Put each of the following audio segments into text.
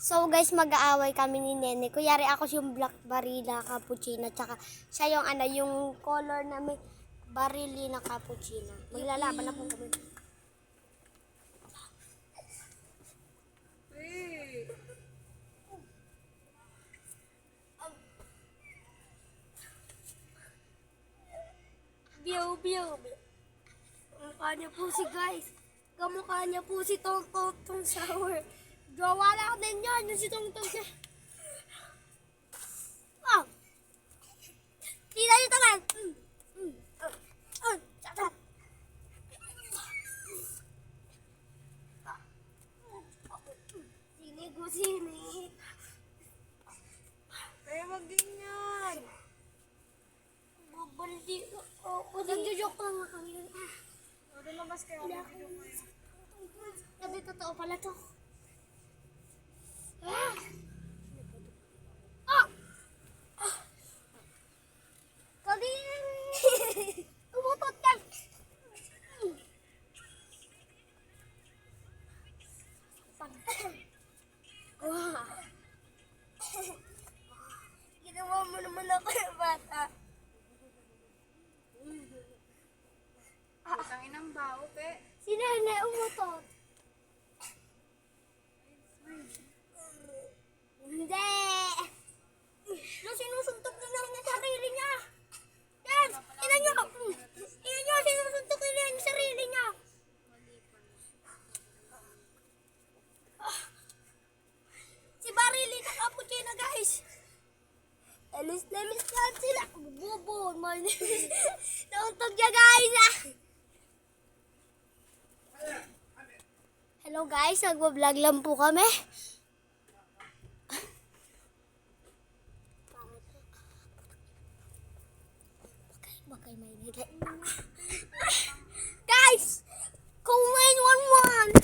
So guys, mag-aaway kami ni Nene. Kuyari ako yung black barilla cappuccino, tsaka siya yung yung color na may barili na cappuccino. Maglalaban na po kami. Biyaw. Kamukha niya po si guys. Kamukha niya po si Tong Sour. Gawa lang din yan. Yung si Tong siya. Oh! Tila yung tangan. Sini. Kaya mag-ganyan. Mabaldi ako. Nagjo-joke lang nga kami. Lumabas kayo. Sabi totoo pala to. Kadiri! Umutot yan! Ginawa mo naman ako yung bata. Tangin ng bao, pe. Si Nene umutot. Hindi! Nung sinusuntok na lang yung sarili niya. Yan! Ina niyo! Ina niyo! Sinusuntok na lang yung sarili niya. Si Barili na cappuccino, guys. Alis na yan sila. Bubo. Nauntog niya, guys. Hello, guys. Nagbablog lang po kami. Bakay may nilay. Guys! Kung may 1-1!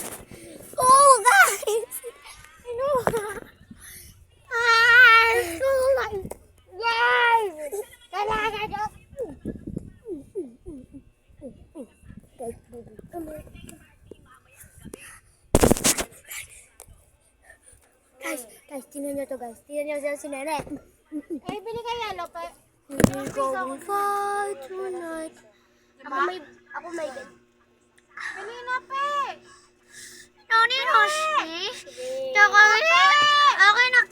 Oh, guys! Ano? Guys! Talaga nyo! Guys, tingnan nyo to, guys. Tingnan nyo sila si Nene. Bili kayo, Lope. We're going far tonight. Ako may bed. Bili na, pe. Noni, Roshi. Tsaka, okay na.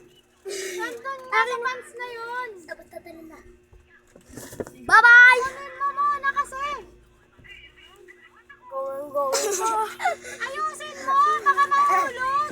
Nandun na sa pants na yun. Dapat tatalon na. Bye-bye! Kunin mo muna kasi. Going. Ayusin mo, baka mahulog.